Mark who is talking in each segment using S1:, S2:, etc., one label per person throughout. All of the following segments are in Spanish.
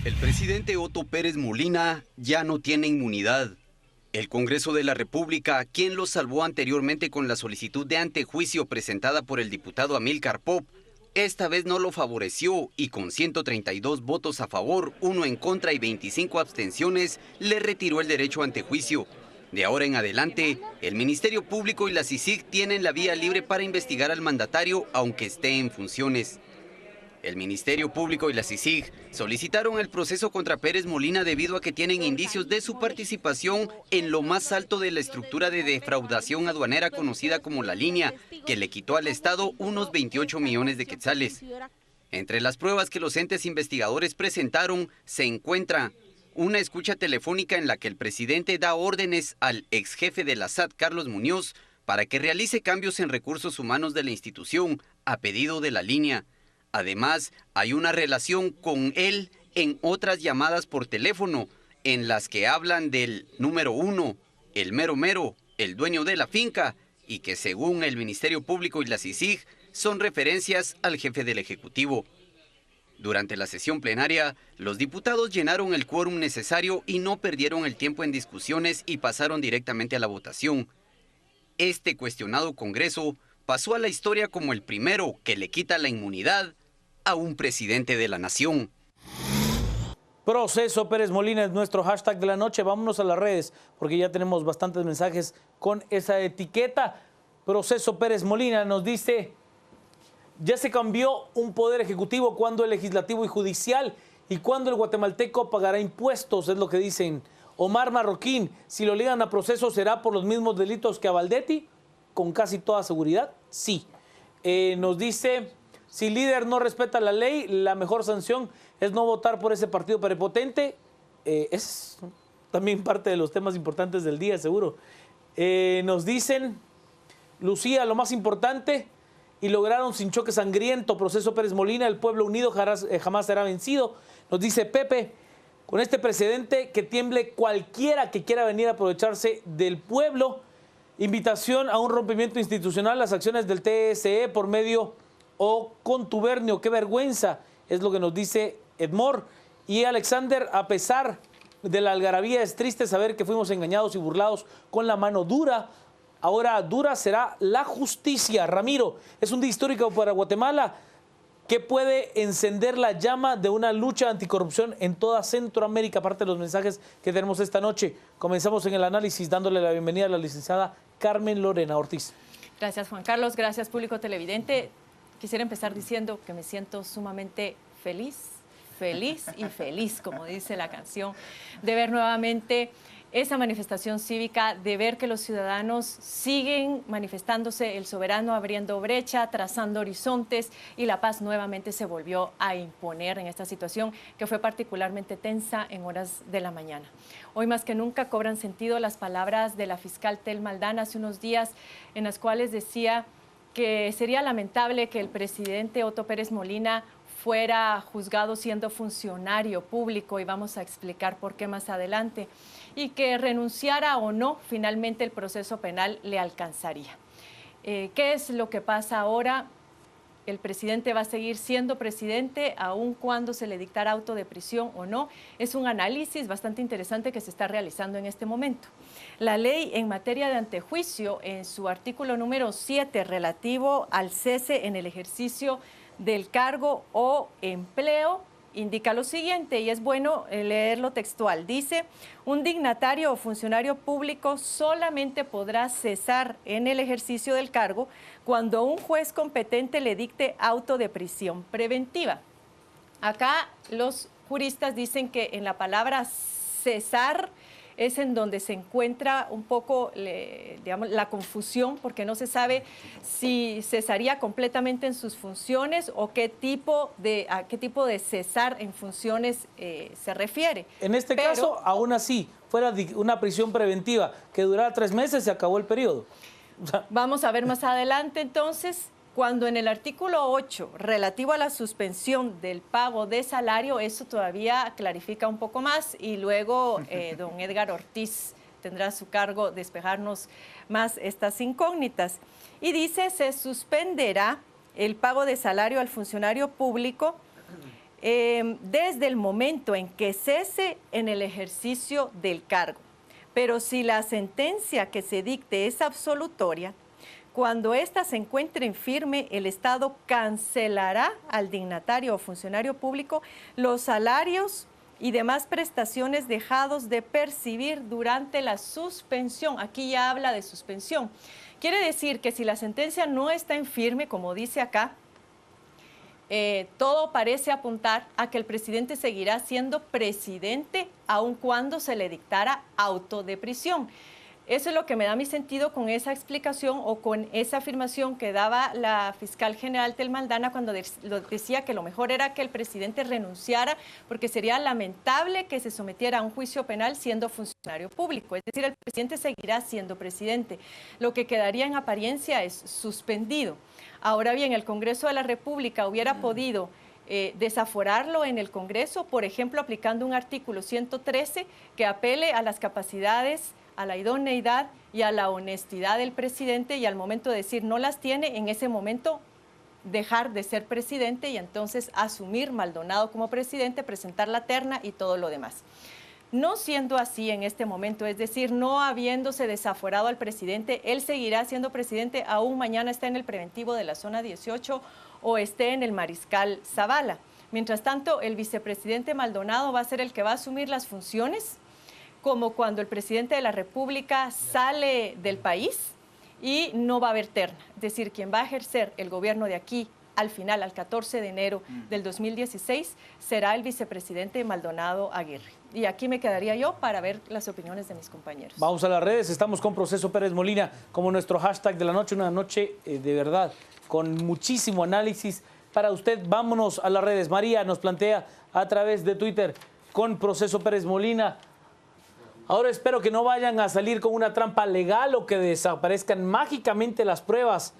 S1: El presidente Otto Pérez Molina ya no tiene inmunidad. El Congreso de la República, quien lo salvó anteriormente con la solicitud de antejuicio presentada por el diputado Amílcar Pop, esta vez no lo favoreció y con 132 votos a favor, 1 en contra y 25 abstenciones, le retiró el derecho a antejuicio. De ahora en adelante, el Ministerio Público y la CICIG tienen la vía libre para investigar al mandatario, aunque esté en funciones. El Ministerio Público y la CICIG solicitaron el proceso contra Pérez Molina debido a que tienen indicios de su participación en lo más alto de la estructura de defraudación aduanera conocida como La Línea, que le quitó al Estado unos 28 millones de quetzales. Entre las pruebas que los entes investigadores presentaron se encuentra una escucha telefónica en la que el presidente da órdenes al ex jefe de la SAT, Carlos Muñoz, para que realice cambios en recursos humanos de la institución a pedido de La Línea. Además, hay una relación con él en otras llamadas por teléfono, en las que hablan del número 1, el mero mero, el dueño de la finca, y que según el Ministerio Público y la CICIG son referencias al jefe del Ejecutivo. Durante la sesión plenaria, los diputados llenaron el quórum necesario y no perdieron el tiempo en discusiones y pasaron directamente a la votación. Este cuestionado Congreso pasó a la historia como el primero que le quita la inmunidad a un presidente de la nación.
S2: Proceso Pérez Molina es nuestro hashtag de la noche. Vámonos a las redes porque ya tenemos bastantes mensajes con esa etiqueta. Proceso Pérez Molina nos dice: ya se cambió un poder ejecutivo, cuando el legislativo y judicial, y cuando el guatemalteco pagará impuestos, es lo que dicen. Omar Marroquín: si lo ligan a proceso, ¿será por los mismos delitos que a Valdetti? Con casi toda seguridad, sí. Nos dice: si el líder no respeta la ley, la mejor sanción es no votar por ese partido prepotente. Es también parte de los temas importantes del día, seguro. Nos dicen: Lucía, lo más importante, y lograron sin choque sangriento. Proceso Pérez Molina, el pueblo unido jamás será vencido. Nos dice Pepe: con este precedente que tiemble cualquiera que quiera venir a aprovecharse del pueblo. Invitación a un rompimiento institucional, las acciones del TSE por medio o contubernio. ¡Qué vergüenza! Es lo que nos dice Edmor. Y Alexander: a pesar de la algarabía, es triste saber que fuimos engañados y burlados con la mano dura. Ahora dura será la justicia. Ramiro: es un día histórico para Guatemala que puede encender la llama de una lucha anticorrupción en toda Centroamérica. Aparte de los mensajes que tenemos esta noche, comenzamos en el análisis dándole la bienvenida a la licenciada Carmen Lorena Ortiz.
S3: Gracias, Juan Carlos. Gracias, público televidente. Quisiera empezar diciendo que me siento sumamente feliz, como dice la canción, de ver nuevamente esa manifestación cívica, de ver que los ciudadanos siguen manifestándose, el soberano abriendo brecha, trazando horizontes, y la paz nuevamente se volvió a imponer en esta situación que fue particularmente tensa en horas de la mañana. Hoy más que nunca cobran sentido las palabras de la fiscal Telma Aldana hace unos días, en las cuales decía que sería lamentable que el presidente Otto Pérez Molina fuera juzgado siendo funcionario público, y vamos a explicar por qué más adelante, y que renunciara o no, finalmente el proceso penal le alcanzaría. ¿Qué es lo que pasa ahora? El presidente va a seguir siendo presidente aun cuando se le dictara auto de prisión o no. Es un análisis bastante interesante que se está realizando en este momento. La ley en materia de antejuicio, en su artículo número 7, relativo al cese en el ejercicio del cargo o empleo, indica lo siguiente, y es bueno leerlo textual. Dice: un dignatario o funcionario público solamente podrá cesar en el ejercicio del cargo cuando un juez competente le dicte auto de prisión preventiva. Acá los juristas dicen que en la palabra cesar es en donde se encuentra un poco, digamos, la confusión, porque no se sabe si cesaría completamente en sus funciones o a qué tipo de cesar en funciones se refiere.
S2: En este caso, aún así, fuera una prisión preventiva que durara 3 meses, se acabó el periodo.
S3: Vamos a ver más adelante entonces, cuando en el artículo 8, relativo a la suspensión del pago de salario, eso todavía clarifica un poco más, y luego don Edgar Ortiz tendrá a su cargo despejarnos más estas incógnitas. Y dice: se suspenderá el pago de salario al funcionario público desde el momento en que cese en el ejercicio del cargo. Pero si la sentencia que se dicte es absolutoria, cuando ésta se encuentre infirme, el Estado cancelará al dignatario o funcionario público los salarios y demás prestaciones dejados de percibir durante la suspensión. Aquí ya habla de suspensión. Quiere decir que si la sentencia no está infirme, como dice acá, todo parece apuntar a que el presidente seguirá siendo presidente aun cuando se le dictara auto de prisión. Eso es lo que me da mi sentido con esa explicación o con esa afirmación que daba la fiscal general Telma Aldana cuando decía que lo mejor era que el presidente renunciara porque sería lamentable que se sometiera a un juicio penal siendo funcionario público. Es decir, el presidente seguirá siendo presidente. Lo que quedaría en apariencia es suspendido. Ahora bien, el Congreso de la República hubiera podido desaforarlo en el Congreso, por ejemplo, aplicando un artículo 113 que apele a las capacidades, a la idoneidad y a la honestidad del presidente, y al momento de decir no las tiene, en ese momento dejar de ser presidente y entonces asumir Maldonado como presidente, presentar la terna y todo lo demás. No siendo así en este momento, es decir, no habiéndose desaforado al presidente, él seguirá siendo presidente, aún mañana está en el preventivo de la zona 18 o esté en el Mariscal Zavala. Mientras tanto, el vicepresidente Maldonado va a ser el que va a asumir las funciones, como cuando el presidente de la República sale del país y no va a haber terna. Es decir, quien va a ejercer el gobierno de aquí al final, al 14 de enero del 2016, será el vicepresidente Maldonado Aguirre. Y aquí me quedaría yo para ver las opiniones de mis compañeros.
S2: Vamos a las redes, estamos con Proceso Pérez Molina como nuestro hashtag de la noche, una noche de verdad, con muchísimo análisis para usted. Vámonos a las redes. María nos plantea a través de Twitter con Proceso Pérez Molina. Ahora espero que no vayan a salir con una trampa legal o que desaparezcan mágicamente las pruebas.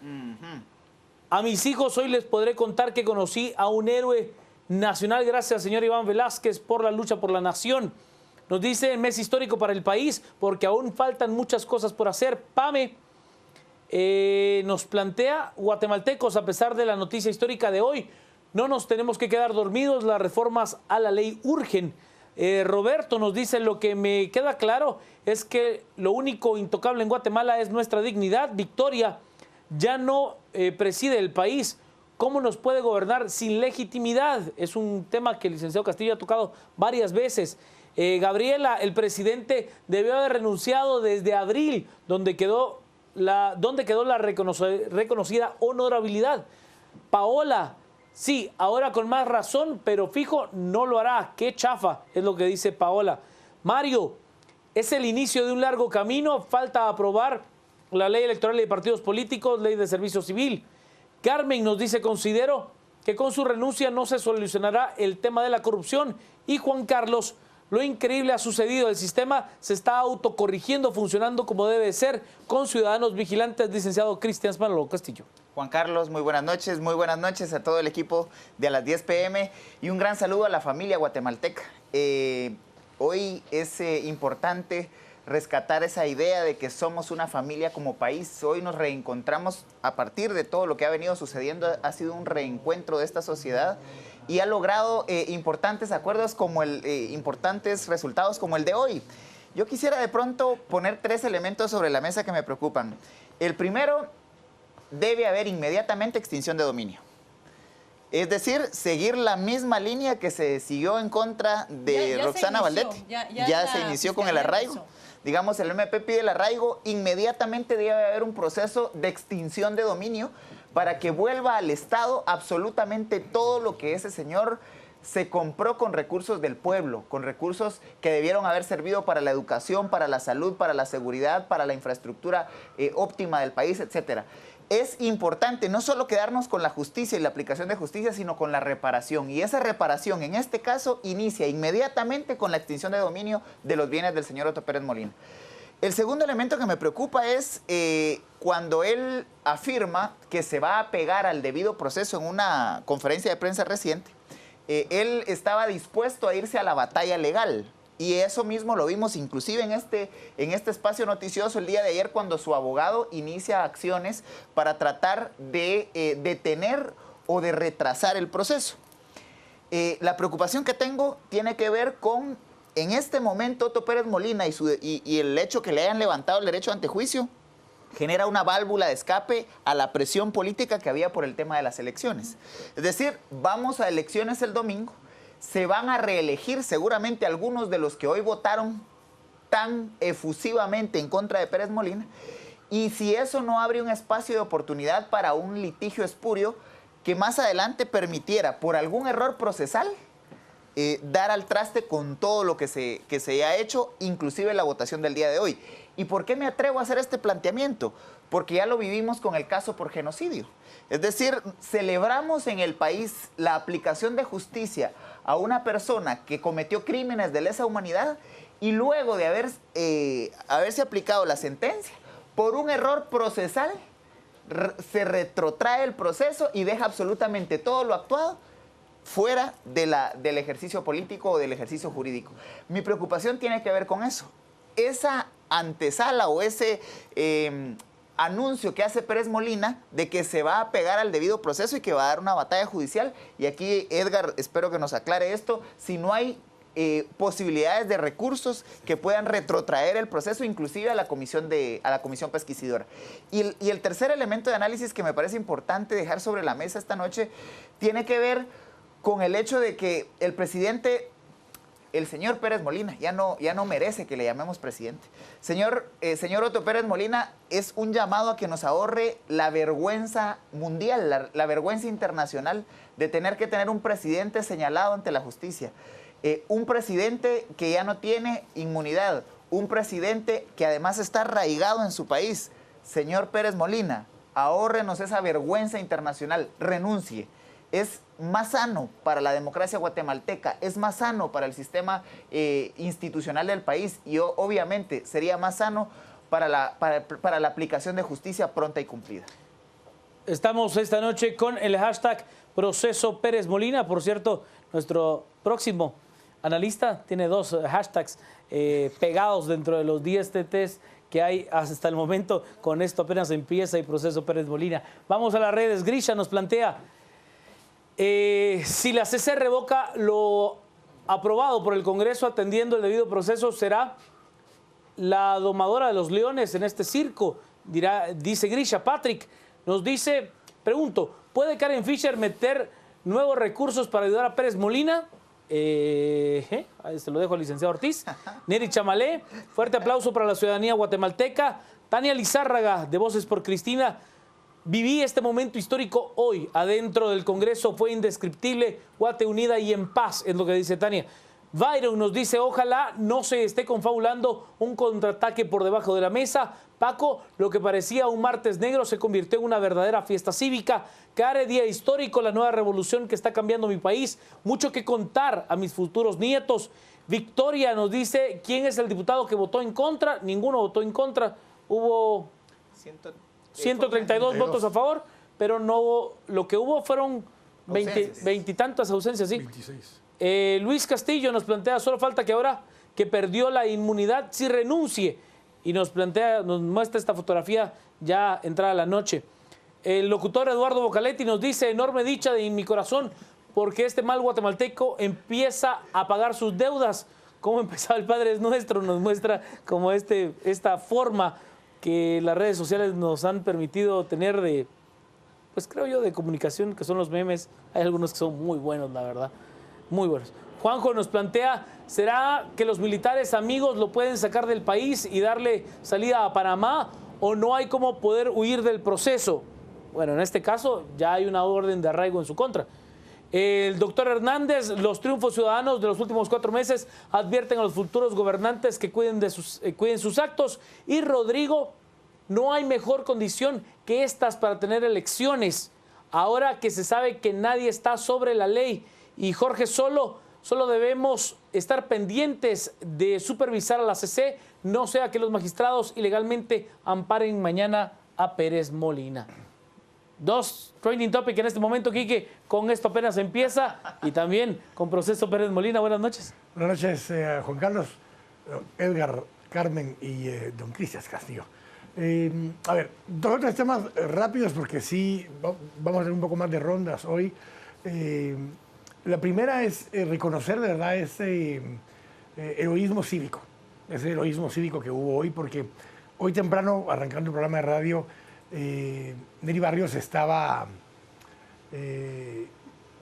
S2: A mis hijos hoy les podré contar que conocí a un héroe nacional. Gracias, señor Iván Velázquez, por la lucha por la nación. Nos dice, mes histórico para el país, porque aún faltan muchas cosas por hacer. Pame nos plantea, guatemaltecos, a pesar de la noticia histórica de hoy, no nos tenemos que quedar dormidos, las reformas a la ley urgen. Roberto nos dice, lo que me queda claro es que lo único intocable en Guatemala es nuestra dignidad. Victoria ya no preside el país. ¿Cómo nos puede gobernar sin legitimidad? Es un tema que el licenciado Castillo ha tocado varias veces. Gabriela, el presidente debió haber renunciado desde abril, donde quedó la reconocida honorabilidad. Paola, sí, ahora con más razón, pero fijo no lo hará. Qué chafa, es lo que dice Paola. Mario, es el inicio de un largo camino. Falta aprobar la ley electoral de partidos políticos, ley de servicio civil. Carmen nos dice, considero que con su renuncia no se solucionará el tema de la corrupción. Y Juan Carlos, lo increíble ha sucedido. El sistema se está autocorrigiendo, funcionando como debe ser, con ciudadanos vigilantes. Licenciado Cristian Manolo Castillo.
S4: Juan Carlos, muy buenas noches a todo el equipo de A las 10 p.m. y un gran saludo a la familia guatemalteca. Hoy es importante rescatar esa idea de que somos una familia como país. Hoy nos reencontramos a partir de todo lo que ha venido sucediendo. Ha sido un reencuentro de esta sociedad y ha logrado importantes acuerdos, importantes resultados como el de hoy. Yo quisiera de pronto poner 3 elementos sobre la mesa que me preocupan. El primero, debe haber inmediatamente extinción de dominio. Es decir, seguir la misma línea que se siguió en contra de Roxana Valdete. Ya se inició con el arraigo. Digamos, el MP pide el arraigo, inmediatamente debe haber un proceso de extinción de dominio para que vuelva al Estado absolutamente todo lo que ese señor se compró con recursos del pueblo, con recursos que debieron haber servido para la educación, para la salud, para la seguridad, para la infraestructura óptima del país, etcétera. Es importante no solo quedarnos con la justicia y la aplicación de justicia, sino con la reparación. Y esa reparación, en este caso, inicia inmediatamente con la extinción de dominio de los bienes del señor Otto Pérez Molina. El segundo elemento que me preocupa es cuando él afirma que se va a pegar al debido proceso en una conferencia de prensa reciente. Él estaba dispuesto a irse a la batalla legal. Y eso mismo lo vimos inclusive en este espacio noticioso el día de ayer, cuando su abogado inicia acciones para tratar de detener o de retrasar el proceso. La preocupación que tengo tiene que ver con, en este momento, Otto Pérez Molina y el hecho que le hayan levantado el derecho de antejuicio genera una válvula de escape a la presión política que había por el tema de las elecciones. Es decir, vamos a elecciones el domingo, se van a reelegir seguramente algunos de los que hoy votaron tan efusivamente en contra de Pérez Molina, y si eso no abre un espacio de oportunidad para un litigio espurio que más adelante permitiera, por algún error procesal, dar al traste con todo lo que se ha hecho, inclusive la votación del día de hoy. ¿Y por qué me atrevo a hacer este planteamiento? Porque ya lo vivimos con el caso por genocidio. Es decir, celebramos en el país la aplicación de justicia a una persona que cometió crímenes de lesa humanidad y luego de haberse aplicado la sentencia, por un error procesal, se retrotrae el proceso y deja absolutamente todo lo actuado fuera del ejercicio político o del ejercicio jurídico. Mi preocupación tiene que ver con eso. Esa antesala o ese anuncio que hace Pérez Molina de que se va a pegar al debido proceso y que va a dar una batalla judicial. Y aquí, Edgar, espero que nos aclare esto, si no hay posibilidades de recursos que puedan retrotraer el proceso, inclusive a la comisión pesquisidora. Y el tercer elemento de análisis que me parece importante dejar sobre la mesa esta noche tiene que ver con el hecho de que el presidente, el señor Pérez Molina, ya no merece que le llamemos presidente. Señor Otto Pérez Molina, es un llamado a que nos ahorre la vergüenza mundial, la vergüenza internacional de tener que tener un presidente señalado ante la justicia. Un presidente que ya no tiene inmunidad, un presidente que además está arraigado en su país. Señor Pérez Molina, ahórrenos esa vergüenza internacional, renuncie. Es más sano para la democracia guatemalteca, es más sano para el sistema institucional del país y obviamente sería más sano para la aplicación de justicia pronta y cumplida.
S2: Estamos esta noche con el hashtag Proceso Pérez Molina. Por cierto, nuestro próximo analista tiene 2 hashtags pegados dentro de los 10 TTs que hay hasta el momento. Con esto apenas empieza el Proceso Pérez Molina. Vamos a las redes. Grisha nos plantea, si la CC revoca lo aprobado por el Congreso atendiendo el debido proceso, ¿será la domadora de los leones en este circo? Dice Grisha. Patrick nos dice, pregunto, ¿puede Karen Fisher meter nuevos recursos para ayudar a Pérez Molina? Ahí se lo dejo al licenciado Ortiz. Neri Chamalé, fuerte aplauso para la ciudadanía guatemalteca. Tania Lizárraga, de Voces por Cristina, viví este momento histórico hoy adentro del Congreso, fue indescriptible, Guate unida y en paz, es lo que dice Tania. Byron nos dice, ojalá no se esté confabulando un contraataque por debajo de la mesa. Paco, lo que parecía un martes negro se convirtió en una verdadera fiesta cívica. Care, día histórico, la nueva revolución que está cambiando mi país. Mucho que contar a mis futuros nietos. Victoria nos dice, ¿quién es el diputado que votó en contra? Ninguno votó en contra. Hubo 132 votos a favor, pero no, lo que hubo fueron 20 y tantas ausencias, ¿sí?
S5: 26.
S2: Luis Castillo nos plantea, solo falta que ahora que perdió la inmunidad, sí renuncie. Y nos muestra esta fotografía ya entrada la noche. El locutor Eduardo Bocaletti nos dice, enorme dicha en mi corazón, porque este mal guatemalteco empieza a pagar sus deudas. Cómo empezaba el Padre Nuestro, nos muestra como esta forma que las redes sociales nos han permitido tener de, pues creo yo, de comunicación, que son los memes. Hay algunos que son muy buenos, la verdad. Muy buenos. Juanjo nos plantea, ¿será que los militares amigos lo pueden sacar del país y darle salida a Panamá o no hay cómo poder huir del proceso? Bueno, en este caso ya hay una orden de arraigo en su contra. El doctor Hernández, los triunfos ciudadanos de los últimos 4 meses advierten a los futuros gobernantes que cuiden sus actos. Y Rodrigo, no hay mejor condición que estas para tener elecciones, ahora que se sabe que nadie está sobre la ley. Y Jorge, solo debemos estar pendientes de supervisar a la CC, no sea que los magistrados ilegalmente amparen mañana a Pérez Molina. 2 trending topic en este momento, Quique, con esto apenas empieza y también con Proceso Pérez Molina. Buenas noches.
S5: Buenas noches, Juan Carlos, Edgar, Carmen y don Cristian Castillo. A ver, 2 o 3 temas rápidos porque sí, vamos a tener un poco más de rondas hoy. La primera es reconocer de verdad ese heroísmo cívico, que hubo hoy, porque hoy temprano, arrancando el programa de radio, Neri Barrios estaba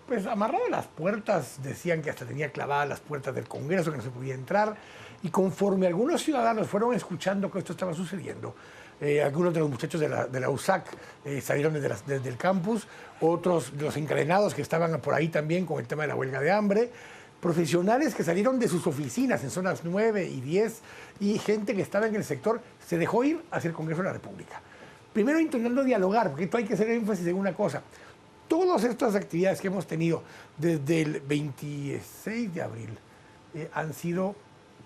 S5: pues amarrado a las puertas, decían que hasta tenía clavadas las puertas del Congreso, que no se podía entrar, y conforme algunos ciudadanos fueron escuchando que esto estaba sucediendo, algunos de los muchachos de la USAC salieron desde el campus, otros de los encadenados que estaban por ahí también con el tema de la huelga de hambre, profesionales que salieron de sus oficinas en zonas 9 y 10 y gente que estaba en el sector se dejó ir hacia el Congreso de la República. Primero intentando dialogar, porque esto hay que hacer énfasis en una cosa. Todas estas actividades que hemos tenido desde el 26 de abril han sido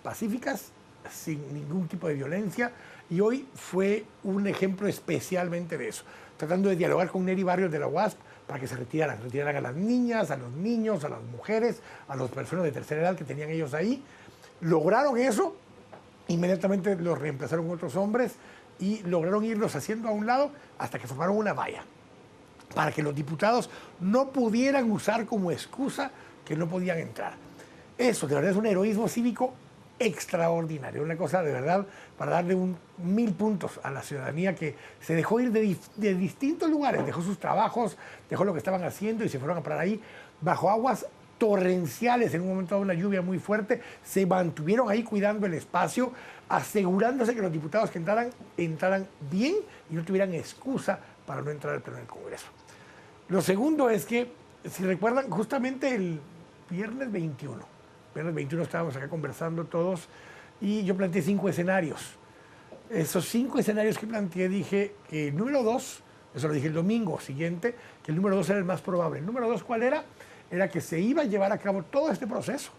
S5: pacíficas, sin ningún tipo de violencia, y hoy fue un ejemplo especialmente de eso, tratando de dialogar con Neri Barrios de la UASP para que se retiraran a las niñas, a los niños, a las mujeres, a las personas de tercera edad que tenían ellos ahí. Lograron eso, inmediatamente los reemplazaron otros hombres y lograron irlos haciendo a un lado hasta que formaron una valla para que los diputados no pudieran usar como excusa que no podían entrar. Eso de verdad es un heroísmo cívico extraordinario, una cosa de verdad para darle 1000 puntos a la ciudadanía que se dejó ir de distintos lugares, dejó sus trabajos, dejó lo que estaban haciendo y se fueron a parar ahí bajo aguas torrenciales en un momento de una lluvia muy fuerte, se mantuvieron ahí cuidando el espacio, asegurándose que los diputados que entraran bien y no tuvieran excusa para no entrar al pleno del Congreso. Lo segundo es que, si recuerdan, justamente el viernes 21 estábamos acá conversando todos y yo planteé 5 escenarios. Esos 5 escenarios que planteé dije que el número 2, eso lo dije el domingo siguiente, que el número 2 era el más probable. El número 2, ¿cuál era? Era que se iba a llevar a cabo todo este proceso,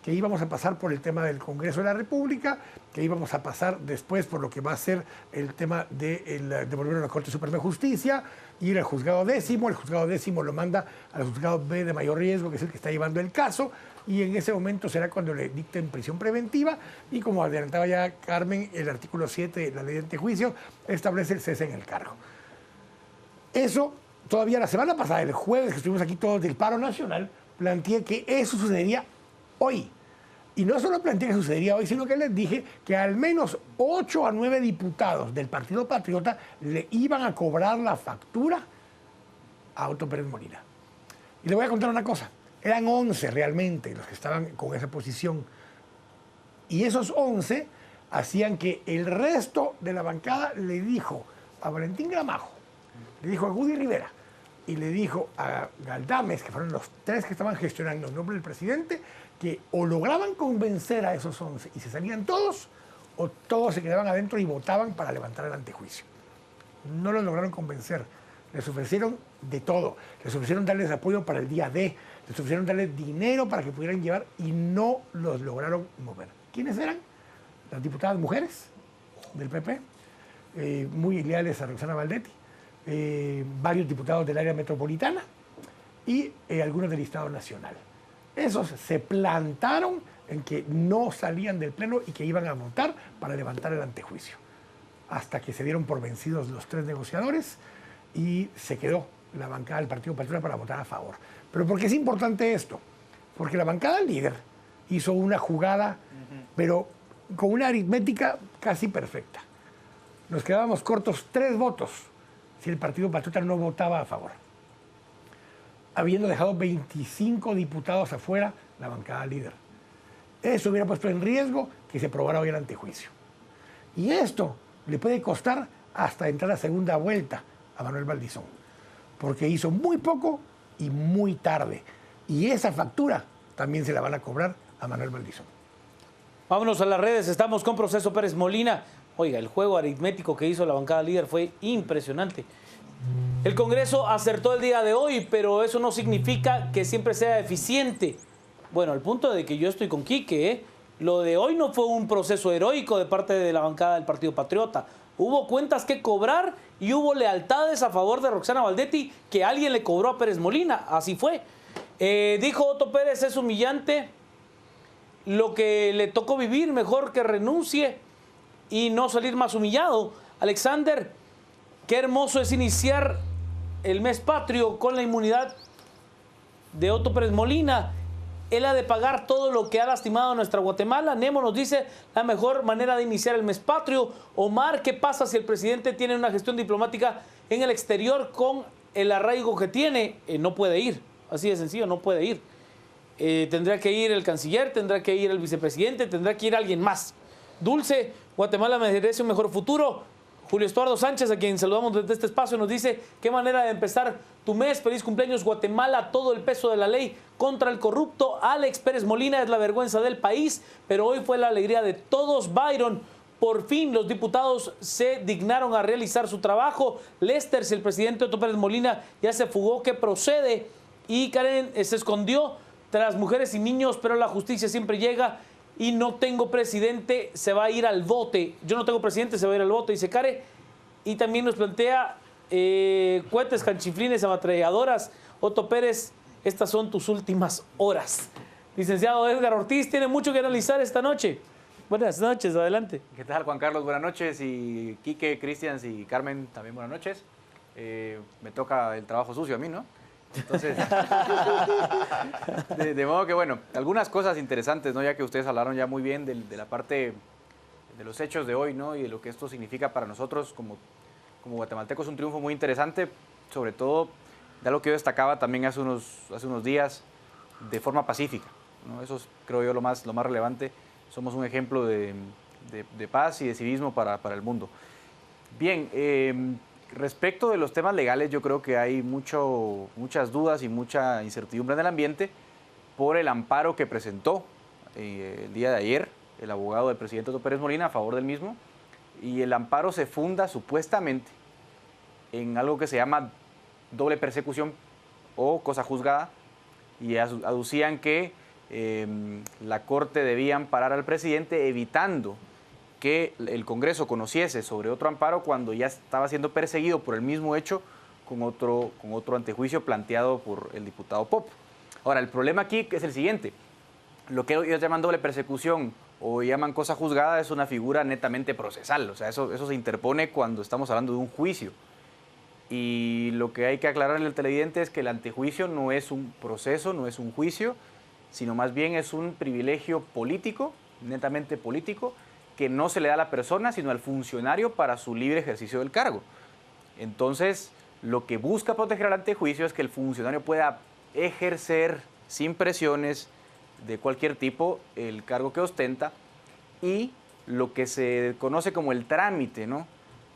S5: que íbamos a pasar por el tema del Congreso de la República, que íbamos a pasar después por lo que va a ser el tema de devolver a la Corte Suprema de Justicia, ir al juzgado décimo, el juzgado décimo lo manda al juzgado B de mayor riesgo, que es el que está llevando el caso, y en ese momento será cuando le dicten prisión preventiva, y como adelantaba ya Carmen, el artículo 7 de la ley de antejuicio establece el cese en el cargo. Eso, todavía la semana pasada, el jueves que estuvimos aquí todos del paro nacional, planteé que eso sucedería hoy. Y no solo planteé que sucedería hoy, sino que les dije que al menos 8 a 9 diputados del Partido Patriota le iban a cobrar la factura a Otto Pérez Molina. Y le voy a contar una cosa. Eran 11 realmente los que estaban con esa posición. Y esos 11 hacían que el resto de la bancada le dijo a Valentín Gramajo, le dijo a Gudy Rivera y le dijo a Galdames, que fueron los 3 que estaban gestionando en nombre del presidente, que o lograban convencer a esos 11 y se salían todos, o todos se quedaban adentro y votaban para levantar el antejuicio. No los lograron convencer. Les ofrecieron de todo. Les ofrecieron darles apoyo para el día D. Les ofrecieron darles dinero para que pudieran llevar y no los lograron mover. ¿Quiénes eran? Las diputadas mujeres del PP, muy leales a Roxana Valdetti, varios diputados del área metropolitana y algunos del Estado Nacional. Esos se plantaron en que no salían del pleno y que iban a votar para levantar el antejuicio. Hasta que se dieron por vencidos los 3 negociadores y se quedó la bancada del Partido Patriota para votar a favor. ¿Pero por qué es importante esto? Porque la bancada líder hizo una jugada, pero con una aritmética casi perfecta. Nos quedábamos cortos 3 votos si el Partido Patriota no votaba a favor, habiendo dejado 25 diputados afuera la bancada líder. Eso hubiera puesto en riesgo que se aprobara hoy el antejuicio. Y esto le puede costar hasta entrar a segunda vuelta a Manuel Valdizón, porque hizo muy poco y muy tarde. Y esa factura también se la van a cobrar a Manuel Valdizón.
S2: Vámonos a las redes, estamos con Proceso Pérez Molina. Oiga, el juego aritmético que hizo la bancada líder fue impresionante. El Congreso acertó el día de hoy, pero eso no significa que siempre sea eficiente. Bueno, al punto de que yo estoy con Quique, ¿eh? Lo de hoy no fue un proceso heroico de parte de la bancada del Partido Patriota. Hubo cuentas que cobrar y hubo lealtades a favor de Roxana Valdetti que alguien le cobró a Pérez Molina. Así fue. Dijo Otto Pérez, es humillante lo que le tocó vivir, mejor que renuncie y no salir más humillado. Alexander, qué hermoso es iniciar el mes patrio con la inmunidad de Otto Pérez Molina. Él ha de pagar todo lo que ha lastimado a nuestra Guatemala. Nemo nos dice la mejor manera de iniciar el mes patrio. Omar, ¿qué pasa si el presidente tiene una gestión diplomática en el exterior con el arraigo que tiene? No puede ir, así de sencillo, no puede ir. Tendrá que ir el canciller, tendrá que ir el vicepresidente, tendrá que ir alguien más. Dulce, Guatemala merece un mejor futuro. Julio Estuardo Sánchez, a quien saludamos desde este espacio, nos dice: qué manera de empezar tu mes. Feliz cumpleaños, Guatemala. Todo el peso de la ley contra el corrupto. Alex Pérez Molina es la vergüenza del país, pero hoy fue la alegría de todos. Byron, por fin los diputados se dignaron a realizar su trabajo. Lester, si el presidente Otto Pérez Molina ya se fugó, ¿qué procede? Y Karen se escondió tras mujeres y niños, pero la justicia siempre llega. Y no tengo presidente, se va a ir al bote. Yo no tengo presidente, se va a ir al bote, dice Care. Y también nos plantea cohetes, canchiflines, ametralladoras. Otto Pérez, estas son tus últimas horas. Licenciado Edgar Ortiz tiene mucho que analizar esta noche. Buenas noches, adelante.
S6: ¿Qué tal, Juan Carlos? Buenas noches. Y Quique, Cristian y Carmen, también buenas noches. Me toca el trabajo sucio a mí, ¿no? Entonces, de modo que, bueno, algunas cosas interesantes, ¿no? Ya que ustedes hablaron ya muy bien de la parte de los hechos de hoy, ¿no? Y de lo que esto significa para nosotros como guatemaltecos, un triunfo muy interesante, sobre todo de algo que yo destacaba también hace unos días, de forma pacífica, ¿no? Eso es, creo yo, lo más relevante. Somos un ejemplo de paz y de civismo para el mundo. Bien, respecto de los temas legales, yo creo que hay muchas dudas y mucha incertidumbre en el ambiente por el amparo que presentó el día de ayer el abogado del presidente Otto Pérez Molina a favor del mismo. Y el amparo se funda supuestamente en algo que se llama doble persecución o cosa juzgada, y aducían que la Corte debía amparar al presidente evitando que el Congreso conociese sobre otro amparo cuando ya estaba siendo perseguido por el mismo hecho con otro antejuicio planteado por el diputado Pop. Ahora, el problema aquí es el siguiente. Lo que ellos llaman doble persecución o llaman cosa juzgada es una figura netamente procesal. O sea, eso se interpone cuando estamos hablando de un juicio. Y lo que hay que aclararle al televidente es que el antejuicio no es un proceso, no es un juicio, sino más bien es un privilegio político, netamente político, que no se le da a la persona, sino al funcionario para su libre ejercicio del cargo. Entonces, lo que busca proteger al antejuicio es que el funcionario pueda ejercer sin presiones de cualquier tipo el cargo que ostenta, y lo que se conoce como el trámite, ¿no?,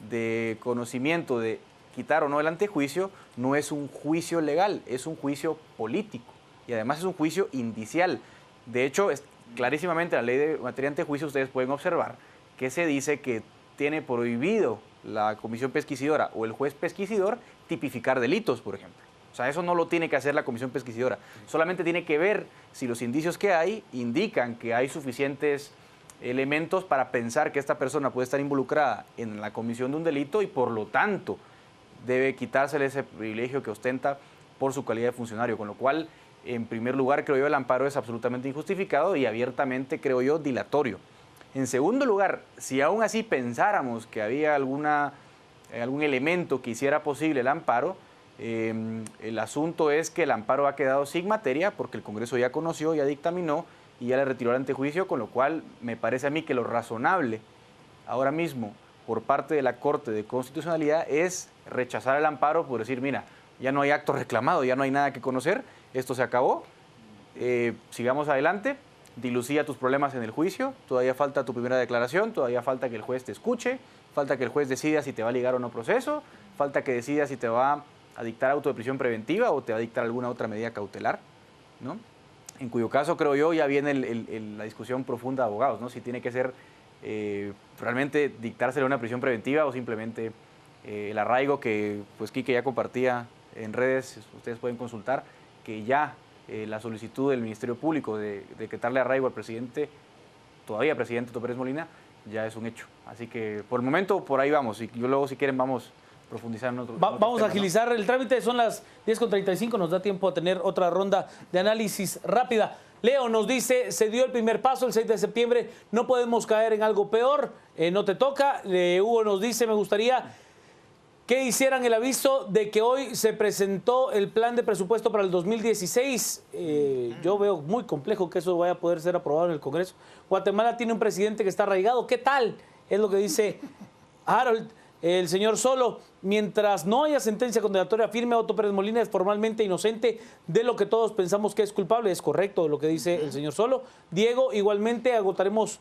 S6: de conocimiento de quitar o no el antejuicio no es un juicio legal, es un juicio político y además es un juicio indicial. De hecho, clarísimamente la ley de materia de antejuicio ustedes pueden observar que se dice que tiene prohibido la comisión pesquisidora o el juez pesquisidor tipificar delitos, por ejemplo. O sea, eso no lo tiene que hacer la comisión pesquisidora. Solamente tiene que ver si los indicios que hay indican que hay suficientes elementos para pensar que esta persona puede estar involucrada en la comisión de un delito y por lo tanto debe quitársele ese privilegio que ostenta por su calidad de funcionario. Con lo cual, en primer lugar, creo yo, el amparo es absolutamente injustificado y abiertamente, creo yo, dilatorio. En segundo lugar, si aún así pensáramos que había algún elemento que hiciera posible el amparo, el asunto es que el amparo ha quedado sin materia porque el Congreso ya conoció, ya dictaminó y ya le retiró el antejuicio, con lo cual me parece a mí que lo razonable ahora mismo por parte de la Corte de Constitucionalidad es rechazar el amparo por decir, mira, ya no hay acto reclamado, ya no hay nada que conocer, esto se acabó, sigamos adelante, dilucía tus problemas en el juicio, todavía falta tu primera declaración, todavía falta que el juez te escuche, falta que el juez decida si te va a ligar o no proceso, falta que decida si te va a dictar auto de prisión preventiva o te va a dictar alguna otra medida cautelar, ¿no? En cuyo caso, creo yo, ya viene la discusión profunda de abogados, ¿no? Si tiene que ser realmente dictársele una prisión preventiva o simplemente el arraigo que pues Quique ya compartía en redes, ustedes pueden consultar, que ya la solicitud del Ministerio Público de quitarle arraigo al presidente, todavía presidente Otto Pérez Molina, ya es un hecho. Así que por el momento por ahí vamos, y yo luego si quieren vamos a profundizar en otro
S2: Vamos
S6: tema,
S2: a agilizar el trámite, son las 10:35, nos da tiempo a tener otra ronda de análisis rápida. Leo nos dice, se dio el primer paso el 6 de septiembre, no podemos caer en algo peor, no te toca. Hugo nos dice, me gustaría que hicieran el aviso de que hoy se presentó el plan de presupuesto para el 2016. Yo veo muy complejo que eso vaya a poder ser aprobado en el Congreso. Guatemala tiene un presidente que está arraigado. ¿Qué tal? Es lo que dice Harold, el señor Solo. Mientras no haya sentencia condenatoria firme, Otto Pérez Molina es formalmente inocente de lo que todos pensamos que es culpable. Es correcto lo que dice el señor Solo. Diego, igualmente agotaremos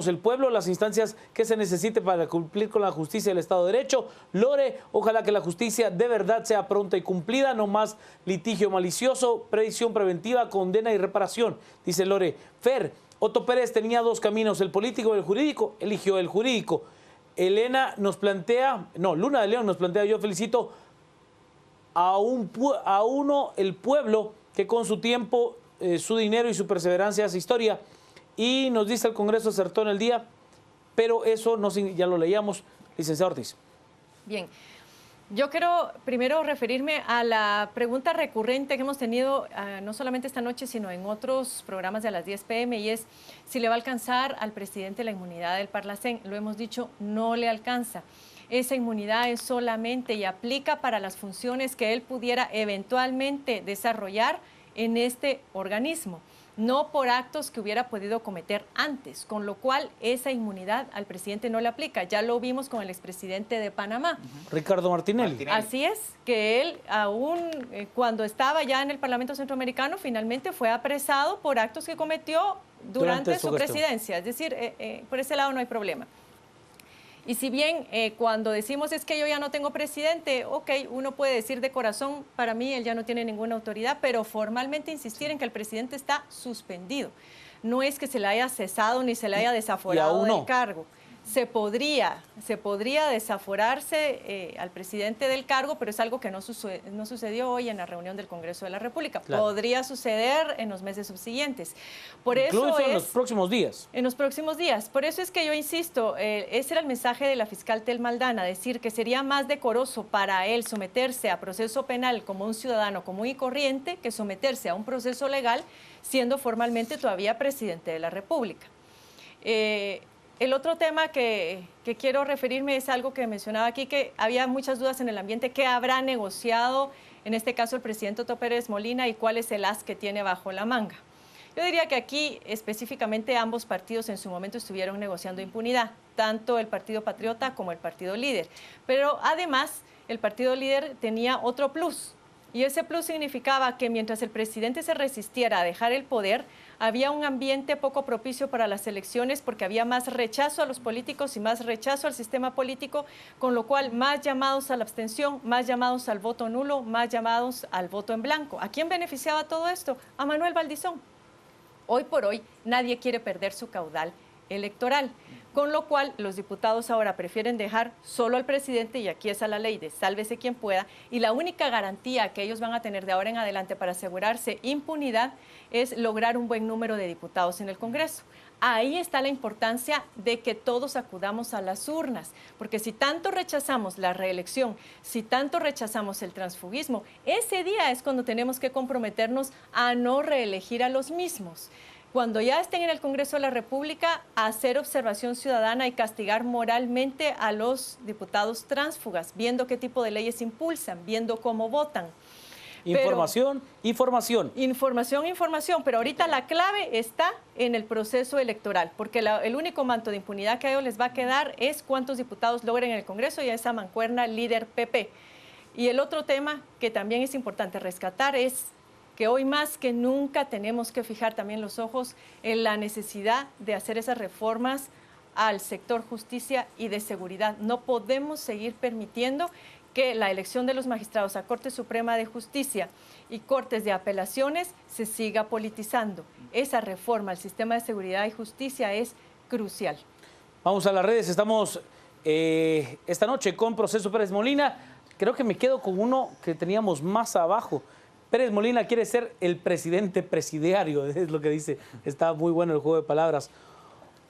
S2: el pueblo, las instancias que se necesite para cumplir con la justicia y el Estado de Derecho. Lore, ojalá que la justicia de verdad sea pronta y cumplida, no más litigio malicioso, previsión preventiva, condena y reparación, dice Lore. Fer, Otto Pérez tenía dos caminos, el político y el jurídico, eligió el jurídico. Luna de León nos plantea, yo felicito el pueblo que con su tiempo, su dinero y su perseverancia hace historia. Y nos dice el Congreso acertó en el día, pero eso no, ya lo leíamos, licenciado Ortiz.
S3: Bien, yo quiero primero referirme a la pregunta recurrente que hemos tenido no solamente esta noche, sino en otros programas de las 10 p.m. y es si le va a alcanzar al presidente la inmunidad del Parlacén. Lo hemos dicho, no le alcanza. Esa inmunidad es solamente y aplica para las funciones que él pudiera eventualmente desarrollar en este organismo, no por actos que hubiera podido cometer antes, con lo cual esa inmunidad al presidente no le aplica. Ya lo vimos con el expresidente de Panamá.
S2: Ricardo Martinelli.
S3: Así es, que él aún cuando estaba ya en el Parlamento Centroamericano finalmente fue apresado por actos que cometió durante su presidencia. Es decir, por ese lado no hay problema. Y si bien cuando decimos es que yo ya no tengo presidente, ok, uno puede decir de corazón, para mí él ya no tiene ninguna autoridad, pero formalmente insistir en que el presidente está suspendido. No es que se le haya cesado ni se le haya desaforado del cargo. Se podría desaforarse al presidente del cargo, pero es algo que no sucedió hoy en la reunión del Congreso de la República. Claro. Podría suceder en los meses subsiguientes.
S2: Incluso en los próximos días.
S3: En los próximos días. Por eso es que yo insisto, ese era el mensaje de la fiscal Tel Maldana, decir que sería más decoroso para él someterse a proceso penal como un ciudadano común y corriente que someterse a un proceso legal siendo formalmente todavía presidente de la República. El otro tema que quiero referirme es algo que mencionaba aquí, que había muchas dudas en el ambiente. ¿Qué habrá negociado, en este caso, el presidente Otto Pérez Molina y cuál es el as que tiene bajo la manga? Yo diría que aquí específicamente ambos partidos en su momento estuvieron negociando impunidad, tanto el Partido Patriota como el Partido Líder. Pero además, el Partido Líder tenía otro plus. Y ese plus significaba que mientras el presidente se resistiera a dejar el poder, había un ambiente poco propicio para las elecciones porque había más rechazo a los políticos y más rechazo al sistema político, con lo cual más llamados a la abstención, más llamados al voto nulo, más llamados al voto en blanco. ¿A quién beneficiaba todo esto? A Manuel Valdizón. Hoy por hoy nadie quiere perder su caudal electoral, con lo cual los diputados ahora prefieren dejar solo al presidente, y aquí está la ley de sálvese quien pueda, y la única garantía que ellos van a tener de ahora en adelante para asegurarse impunidad es lograr un buen número de diputados en el Congreso. Ahí está la importancia de que todos acudamos a las urnas, porque si tanto rechazamos la reelección, si tanto rechazamos el transfugismo, ese día es cuando tenemos que comprometernos a no reelegir a los mismos. Cuando ya estén en el Congreso de la República, hacer observación ciudadana y castigar moralmente a los diputados tránsfugas, viendo qué tipo de leyes impulsan, viendo cómo votan.
S2: Información, información.
S3: Información, pero ahorita la clave está en el proceso electoral, porque el único manto de impunidad que a ellos les va a quedar es cuántos diputados logren en el Congreso y a esa mancuerna líder PP. Y el otro tema que también es importante rescatar es que hoy más que nunca tenemos que fijar también los ojos en la necesidad de hacer esas reformas al sector justicia y de seguridad. No podemos seguir permitiendo que la elección de los magistrados a Corte Suprema de Justicia y Cortes de Apelaciones se siga politizando. Esa reforma al sistema de seguridad y justicia es crucial.
S2: Vamos a las redes, estamos esta noche con Proceso Pérez Molina. Creo que me quedo con uno que teníamos más abajo. Pérez Molina quiere ser el presidente presidiario, es lo que dice. Está muy bueno el juego de palabras.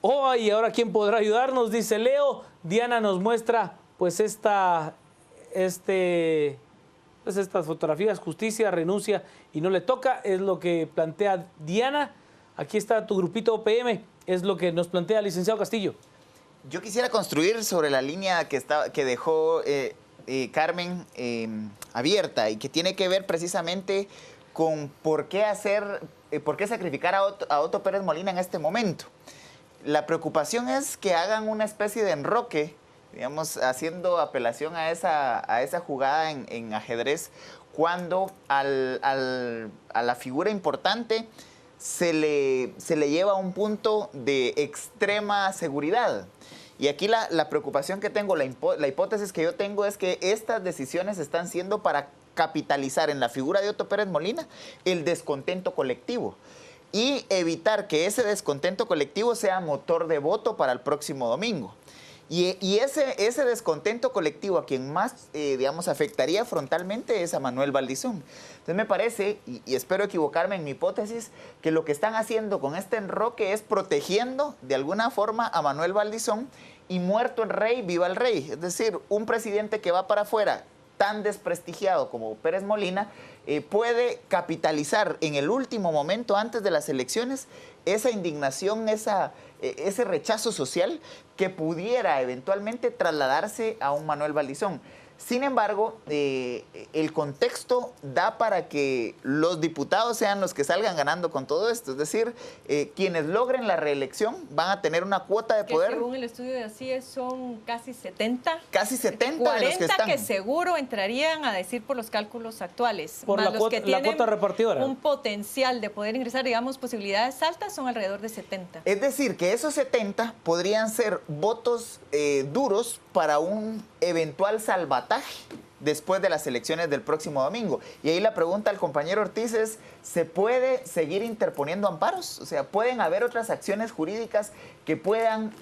S2: Oh, y ahora ¿quién podrá ayudarnos? Dice Leo. Diana nos muestra pues estas fotografías, justicia, renuncia y no le toca, es lo que plantea Diana. Aquí está tu grupito OPM, es lo que nos plantea el licenciado Castillo.
S4: Yo quisiera construir sobre la línea que dejó Carmen abierta y que tiene que ver precisamente con por qué sacrificar a Otto Pérez Molina en este momento. La preocupación es que hagan una especie de enroque, digamos, haciendo apelación a esa jugada en ajedrez, cuando a la figura importante se le lleva a un punto de extrema seguridad. Y aquí la preocupación que tengo, la hipótesis que yo tengo es que estas decisiones están siendo para capitalizar en la figura de Otto Pérez Molina el descontento colectivo y evitar que ese descontento colectivo sea motor de voto para el próximo domingo. Y ese descontento colectivo a quien más, digamos, afectaría frontalmente es a Manuel Valdizón. Entonces me parece, y espero equivocarme en mi hipótesis, que lo que están haciendo con este enroque es protegiendo de alguna forma a Manuel Valdizón, y muerto el rey, viva el rey. Es decir, un presidente que va para afuera tan desprestigiado como Pérez Molina puede capitalizar en el último momento antes de las elecciones esa indignación, ese rechazo social que pudiera eventualmente trasladarse a un Manuel Valdizón. Sin embargo, el contexto da para que los diputados sean los que salgan ganando con todo esto. Es decir, quienes logren la reelección van a tener una cuota de poder.
S3: Según el estudio de ACIES son casi 70.
S4: Casi 70
S3: 40
S4: de los que están.
S3: que seguro entrarían a decir por los cálculos actuales.
S2: Por
S3: más
S2: la
S3: los
S2: cuota,
S3: que tienen
S2: la cuota repartidora.
S3: un potencial de poder ingresar, digamos, posibilidades altas son alrededor de 70.
S4: Es decir, que esos 70 podrían ser votos duros para un eventual salvataje después de las elecciones del próximo domingo. Y ahí la pregunta al compañero Ortiz es, ¿se puede seguir interponiendo amparos? O sea, ¿pueden haber otras acciones jurídicas que puedan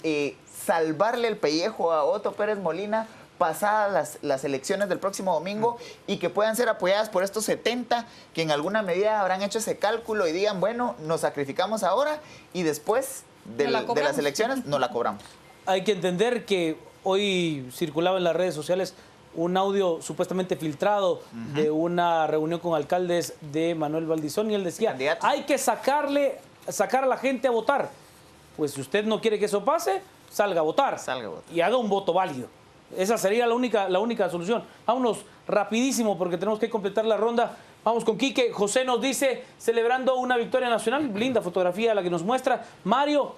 S4: salvarle el pellejo a Otto Pérez Molina pasadas las elecciones del próximo domingo y que puedan ser apoyadas por estos 70 que en alguna medida habrán hecho ese cálculo y digan, bueno, nos sacrificamos ahora y después de las elecciones no la cobramos?
S2: Hay que entender que hoy circulaba en las redes sociales un audio supuestamente filtrado de una reunión con alcaldes de Manuel Valdizón y él decía, hay que sacar a la gente a votar. Pues si usted no quiere que eso pase, salga a votar. Y haga un voto válido. Esa sería la única solución. Vámonos rapidísimo porque tenemos que completar la ronda. Vamos con Quique. José nos dice, celebrando una victoria nacional, linda fotografía la que nos muestra. Mario,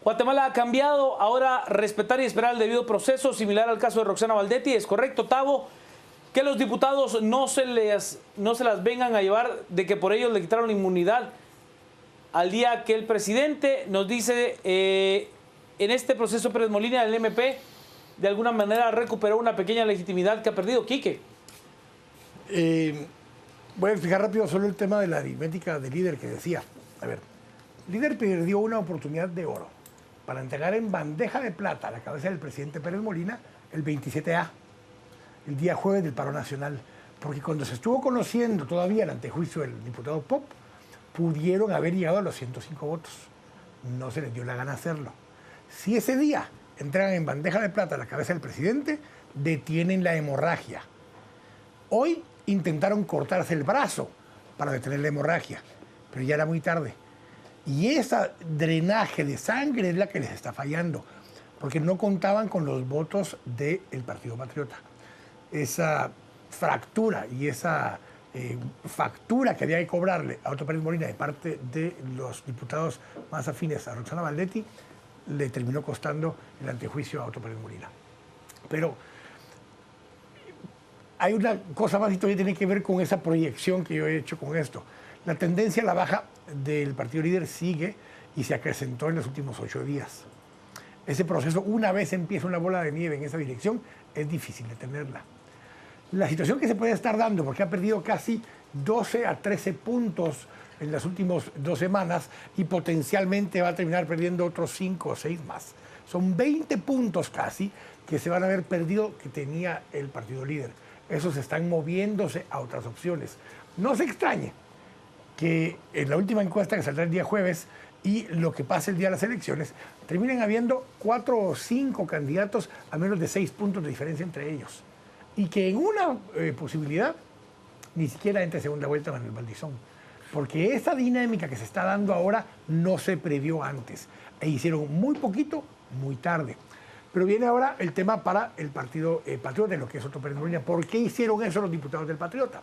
S2: Guatemala ha cambiado, ahora respetar y esperar el debido proceso, similar al caso de Roxana Valdetti. ¿Es correcto, Tavo? Que los diputados no se las vengan a llevar de que por ellos le quitaron la inmunidad al día que el presidente nos dice en este proceso Pérez Molina, el MP, de alguna manera recuperó una pequeña legitimidad que ha perdido. Quique.
S5: Voy a explicar rápido solo el tema de la aritmética de Líder que decía. A ver, Líder perdió una oportunidad de oro para entregar en bandeja de plata a la cabeza del presidente Pérez Molina el 27A, el día jueves del paro nacional. Porque cuando se estuvo conociendo todavía el antejuicio del diputado Pop, pudieron haber llegado a los 105 votos. No se les dio la gana hacerlo. Si ese día entregan en bandeja de plata a la cabeza del presidente, detienen la hemorragia. Hoy intentaron cortarse el brazo para detener la hemorragia, pero ya era muy tarde. Y ese drenaje de sangre es la que les está fallando, porque no contaban con los votos del Partido Patriota. Esa fractura y esa factura que había que cobrarle a Otto Pérez Molina de parte de los diputados más afines a Roxana Valdetti le terminó costando el antejuicio a Otto Pérez Molina. Pero hay una cosa más que tiene que ver con esa proyección que yo he hecho con esto. La tendencia a la baja del Partido Líder sigue y se acrecentó en los últimos 8 días. Ese proceso, una vez empieza una bola de nieve en esa dirección, es difícil detenerla. La situación que se puede estar dando, porque ha perdido casi 12 a 13 puntos en las últimas 2 semanas y potencialmente va a terminar perdiendo otros 5 o 6 más. Son 20 puntos casi que se van a haber perdido que tenía el Partido Líder. Esos están moviéndose a otras opciones. No se extrañe que en la última encuesta que saldrá el día jueves y lo que pase el día de las elecciones, terminen habiendo 4 o 5 candidatos a menos de 6 puntos de diferencia entre ellos. Y que en una posibilidad ni siquiera entre segunda vuelta Manuel Valdizón. Porque esa dinámica que se está dando ahora no se previó antes. E hicieron muy poquito, muy tarde. Pero viene ahora el tema para el partido Patriota, en lo que es Otto Pérez Molina. ¿Por qué hicieron eso los diputados del Patriota?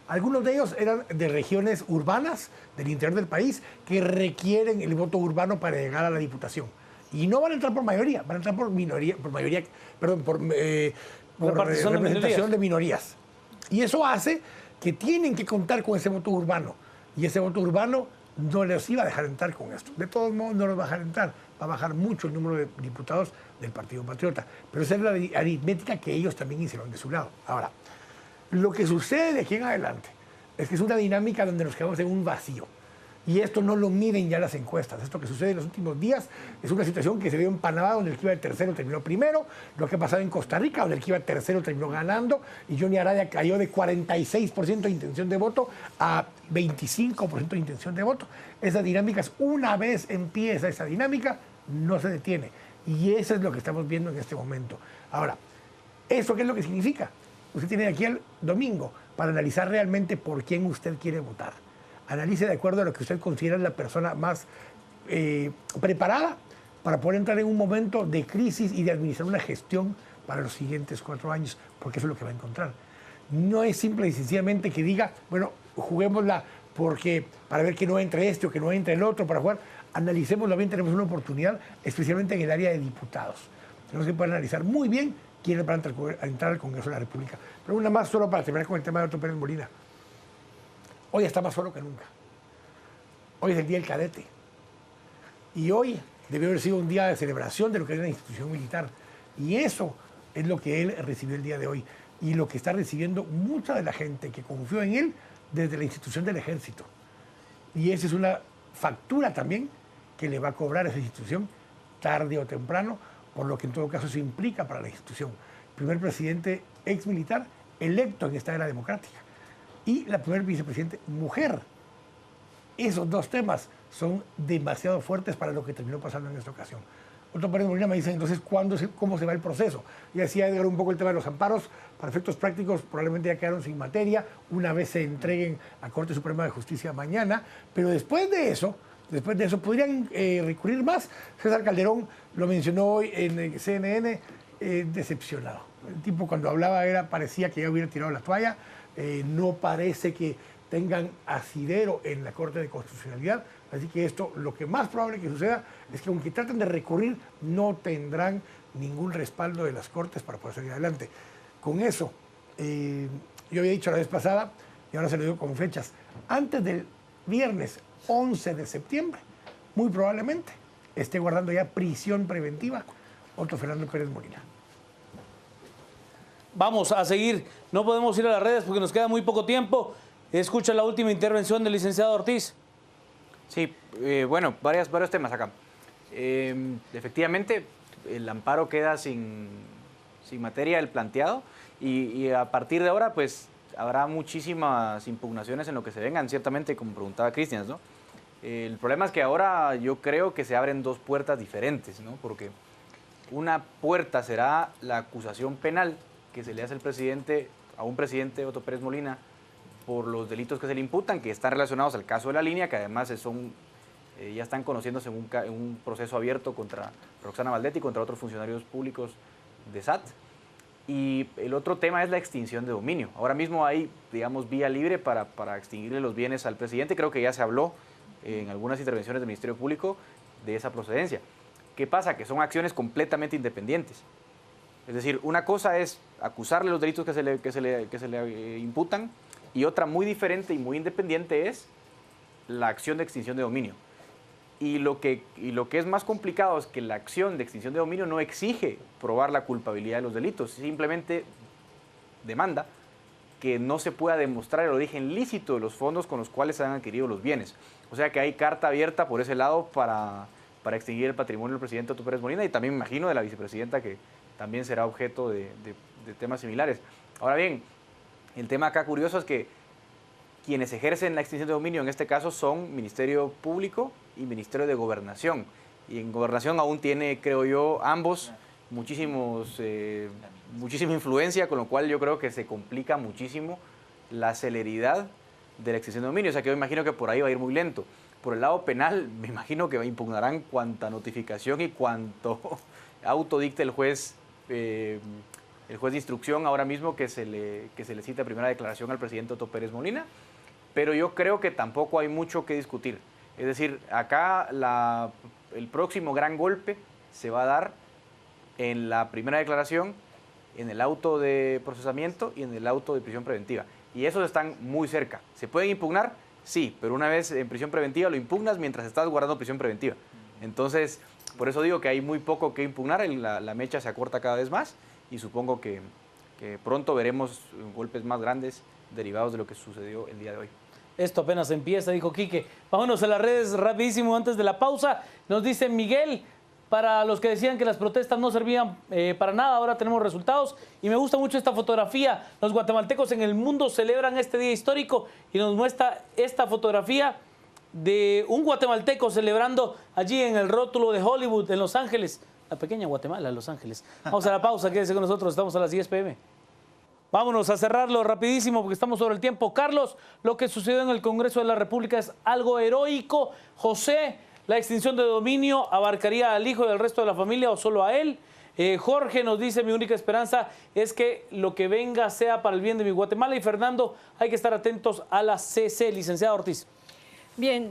S5: Algunos de ellos eran de regiones urbanas del interior del país que requieren el voto urbano para llegar a la diputación. Y no van a entrar por mayoría, van a entrar por representación de minorías. Y eso hace que tienen que contar con ese voto urbano. Y ese voto urbano no les iba a dejar entrar con esto. De todos modos, no los va a dejar entrar. Va a bajar mucho el número de diputados del Partido Patriota. Pero esa es la aritmética que ellos también hicieron de su lado. Ahora, lo que sucede de aquí en adelante es que es una dinámica donde nos quedamos en un vacío. Y esto no lo miden ya las encuestas. Esto que sucede en los últimos días es una situación que se dio en Panamá, donde el que iba tercero terminó primero, lo que ha pasado en Costa Rica, donde el que iba tercero terminó ganando, y Johnny Araya cayó de 46% de intención de voto a 25% de intención de voto. Esas dinámicas, una vez empieza esa dinámica, no se detiene. Y eso es lo que estamos viendo en este momento. Ahora, ¿eso qué es lo que significa? Usted tiene aquí el domingo para analizar realmente por quién usted quiere votar. Analice de acuerdo a lo que usted considera la persona más preparada para poder entrar en un momento de crisis y de administrar una gestión para los siguientes 4 años, porque eso es lo que va a encontrar. No es simple y sencillamente que diga, bueno, juguémosla porque para ver que no entre este o que no entre el otro para jugar. Analicémoslo bien, tenemos una oportunidad, especialmente en el área de diputados. Tenemos que poder analizar muy bien quiénes van a entrar al Congreso de la República. Pero una más solo para terminar con el tema de Otto Pérez Molina. Hoy está más solo que nunca. Hoy es el Día del Cadete. Y hoy debió haber sido un día de celebración de lo que es la institución militar. Y eso es lo que él recibió el día de hoy. Y lo que está recibiendo mucha de la gente que confió en él desde la institución del Ejército. Y esa es una factura también que le va a cobrar esa institución tarde o temprano, por lo que en todo caso se implica para la institución. Primer presidente ex militar electo en esta era democrática. Y la primer vicepresidente mujer. Esos dos temas son demasiado fuertes para lo que terminó pasando en esta ocasión. Otto Pérez Molina me dice, entonces, ¿cómo se va el proceso? Y decía Edgar un poco el tema de los amparos. Para efectos prácticos, probablemente ya quedaron sin materia, una vez se entreguen a Corte Suprema de Justicia mañana. Pero después de eso podrían recurrir más. César Calderón lo mencionó hoy en CNN, decepcionado. El tipo cuando hablaba parecía que ya hubiera tirado la toalla. No parece que tengan asidero en la Corte de Constitucionalidad, así que esto, lo que más probable que suceda es que aunque traten de recurrir, no tendrán ningún respaldo de las Cortes para poder salir adelante. Con eso, yo había dicho la vez pasada, y ahora se lo digo con fechas, antes del viernes 11 de septiembre, muy probablemente esté guardando ya prisión preventiva Otto Fernando Pérez Molina.
S2: Vamos a seguir, no podemos ir a las redes porque nos queda muy poco tiempo. Escucha la última intervención del licenciado Ortiz.
S6: Sí, bueno, varios temas acá. Efectivamente, el amparo queda sin materia del planteado y a partir de ahora, pues, habrá muchísimas impugnaciones en lo que se vengan, ciertamente, como preguntaba Cristian, ¿no? El problema es que ahora yo creo que se abren dos puertas diferentes, ¿no? Porque una puerta será la acusación penal que se le hace a un presidente, Otto Pérez Molina, por los delitos que se le imputan, que están relacionados al caso de la línea, que además ya están conociéndose en un proceso abierto contra Roxana Valdetti y contra otros funcionarios públicos de SAT. Y el otro tema es la extinción de dominio. Ahora mismo hay, digamos, vía libre para extinguirle los bienes al presidente. Creo que ya se habló en algunas intervenciones del Ministerio Público de esa procedencia. ¿Qué pasa? Que son acciones completamente independientes. Es decir, una cosa es acusarle los delitos que se le imputan, y otra muy diferente y muy independiente es la acción de extinción de dominio. Y lo que es más complicado es que la acción de extinción de dominio no exige probar la culpabilidad de los delitos, simplemente demanda que no se pueda demostrar el origen lícito de los fondos con los cuales se han adquirido los bienes. O sea que hay carta abierta por ese lado para extinguir el patrimonio del presidente Otto Pérez Molina y también me imagino de la vicepresidenta, que también será objeto de temas similares. Ahora bien, el tema acá curioso es que quienes ejercen la extinción de dominio en este caso son Ministerio Público y Ministerio de Gobernación. Y en Gobernación aún tiene, creo yo, ambos muchísima influencia, con lo cual yo creo que se complica muchísimo la celeridad de la extinción de dominio. O sea que yo imagino que por ahí va a ir muy lento. Por el lado penal, me imagino que impugnarán cuanta notificación y cuánto autodicte el juez de instrucción ahora mismo que se le cita primera declaración al presidente Otto Pérez Molina, pero yo creo que tampoco hay mucho que discutir. Es decir, acá el próximo gran golpe se va a dar en la primera declaración, en el auto de procesamiento y en el auto de prisión preventiva. Y esos están muy cerca. ¿Se pueden impugnar? Sí, pero una vez en prisión preventiva lo impugnas mientras estás guardando prisión preventiva. Entonces, por eso digo que hay muy poco que impugnar, la mecha se acorta cada vez más y supongo que pronto veremos golpes más grandes derivados de lo que sucedió el día de hoy.
S2: Esto apenas empieza, dijo Quique. Vámonos a las redes rapidísimo antes de la pausa. Nos dice Miguel, para los que decían que las protestas no servían para nada, ahora tenemos resultados. Y me gusta mucho esta fotografía. Los guatemaltecos en el mundo celebran este día histórico y nos muestra esta fotografía de un guatemalteco celebrando allí en el rótulo de Hollywood, en Los Ángeles. La pequeña Guatemala, Los Ángeles. Vamos a la pausa, quédese con nosotros, estamos a las 10 p.m. Vámonos a cerrarlo rapidísimo porque estamos sobre el tiempo. Carlos, lo que sucedió en el Congreso de la República es algo heroico. José, la extinción de dominio abarcaría al hijo y al resto de la familia o solo a él. Jorge nos dice, mi única esperanza es que lo que venga sea para el bien de mi Guatemala. Y Fernando, hay que estar atentos a la CC. Licenciada Ortiz.
S3: Bien,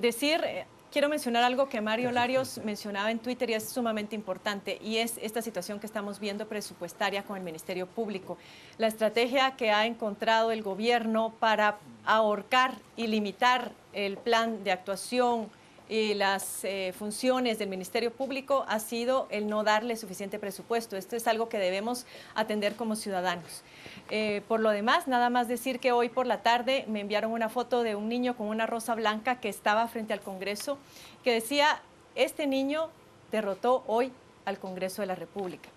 S3: quiero mencionar algo que Mario Larios mencionaba en Twitter y es sumamente importante, y es esta situación que estamos viendo presupuestaria con el Ministerio Público. La estrategia que ha encontrado el gobierno para ahorcar y limitar el plan de actuación y las funciones del Ministerio Público ha sido el no darle suficiente presupuesto. Esto es algo que debemos atender como ciudadanos. Por lo demás, nada más decir que hoy por la tarde me enviaron una foto de un niño con una rosa blanca que estaba frente al Congreso, que decía, este niño derrotó hoy al Congreso de la República.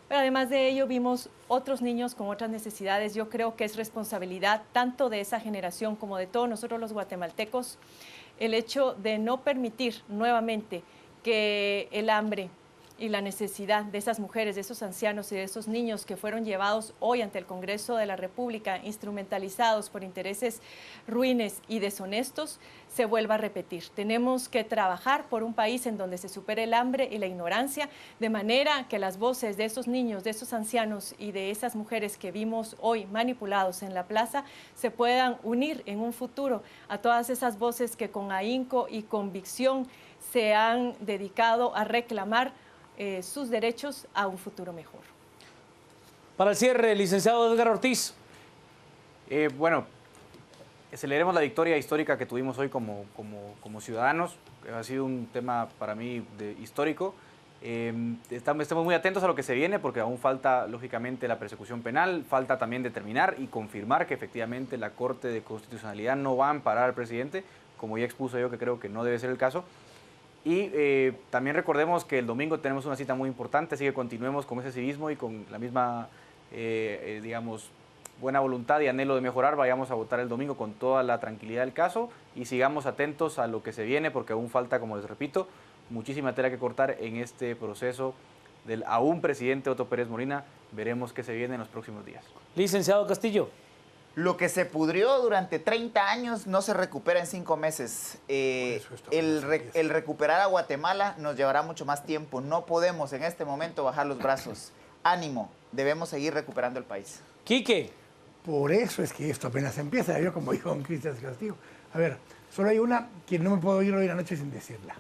S3: Pero además de ello vimos otros niños con otras necesidades. Yo creo que es responsabilidad tanto de esa generación como de todos nosotros los guatemaltecos el hecho de no permitir nuevamente que el hambre y la necesidad de esas mujeres, de esos ancianos y de esos niños que fueron llevados hoy ante el Congreso de la República, instrumentalizados por intereses ruines y deshonestos, se vuelva a repetir. Tenemos que trabajar por un país en donde se supere el hambre y la ignorancia, de manera que las voces de esos niños, de esos ancianos y de esas mujeres que vimos hoy manipulados en la plaza se puedan unir en un futuro a todas esas voces que con ahínco y convicción se han dedicado a reclamar sus derechos a un futuro mejor.
S2: Para el cierre, licenciado Edgar Ortiz.
S6: Bueno, celebremos la victoria histórica que tuvimos hoy como ciudadanos. Ha sido un tema para mí histórico. Estamos muy atentos a lo que se viene porque aún falta, lógicamente, la persecución penal. Falta también determinar y confirmar que efectivamente la Corte de Constitucionalidad no va a amparar al presidente, como ya expuso yo, que creo que no debe ser el caso. Y también recordemos que el domingo tenemos una cita muy importante, así que continuemos con ese civismo y con la misma, digamos, buena voluntad y anhelo de mejorar. Vayamos a votar el domingo con toda la tranquilidad del caso y sigamos atentos a lo que se viene, porque aún falta, como les repito, muchísima tela que cortar en este proceso del aún presidente Otto Pérez Molina. Veremos qué se viene en los próximos días.
S2: Licenciado Castillo.
S4: Lo que se pudrió durante 30 años no se recupera en 5 meses. El recuperar a Guatemala nos llevará mucho más tiempo. No podemos en este momento bajar los brazos. Ánimo, debemos seguir recuperando el país.
S2: Quique.
S5: Por eso es que esto apenas empieza. Yo, como dijo don Cristian Castillo. A ver, solo hay una que no me puedo ir hoy la noche sin decirla.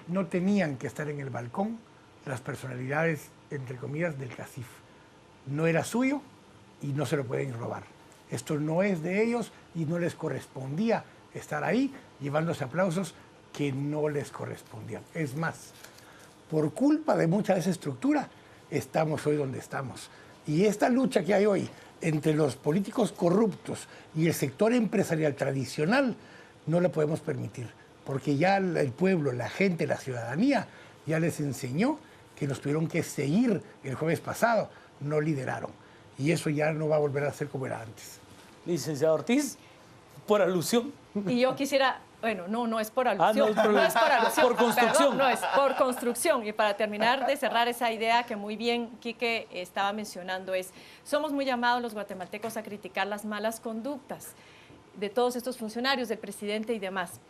S5: No tenían que estar en el balcón las personalidades, entre comillas, del CACIF. No era suyo y no se lo pueden robar. Esto no es de ellos y no les correspondía estar ahí llevándose aplausos que no les correspondían. Es más, por culpa de mucha de esa estructura, estamos hoy donde estamos. Y esta lucha que hay hoy entre los políticos corruptos y el sector empresarial tradicional no la podemos permitir, porque ya el pueblo, la gente, la ciudadanía ya les enseñó que nos tuvieron que seguir el jueves pasado, no lideraron. Y eso ya no va a volver a ser como era antes.
S2: Licenciado Ortiz, por alusión.
S3: Y yo quisiera, bueno, no es por alusión.
S2: No es por alusión. Por construcción.
S3: Perdón, no, es por construcción. Y para terminar de cerrar esa idea que muy bien Quique estaba mencionando somos muy llamados los guatemaltecos a criticar las malas conductas de todos estos funcionarios, del presidente y demás.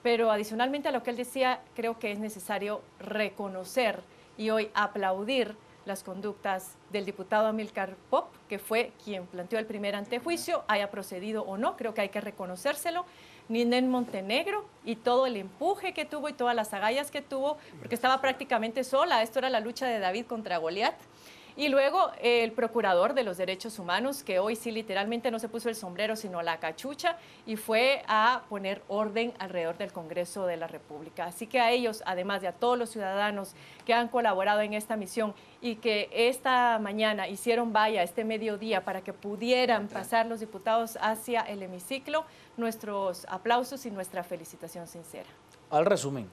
S3: Pero adicionalmente a lo que él decía, creo que es necesario reconocer y hoy aplaudir las conductas del diputado Amílcar Pop, que fue quien planteó el primer antejuicio, haya procedido o no, creo que hay que reconocérselo. Ninén Montenegro y todo el empuje que tuvo y todas las agallas que tuvo, porque estaba prácticamente sola, esto era la lucha de David contra Goliat. Y luego el procurador de los derechos humanos, que hoy sí literalmente no se puso el sombrero, sino la cachucha, y fue a poner orden alrededor del Congreso de la República. Así que a ellos, además de a todos los ciudadanos que han colaborado en esta misión y que esta mañana hicieron valla, este mediodía, para que pudieran pasar los diputados hacia el hemiciclo, nuestros aplausos y nuestra felicitación sincera.
S2: Al resumen.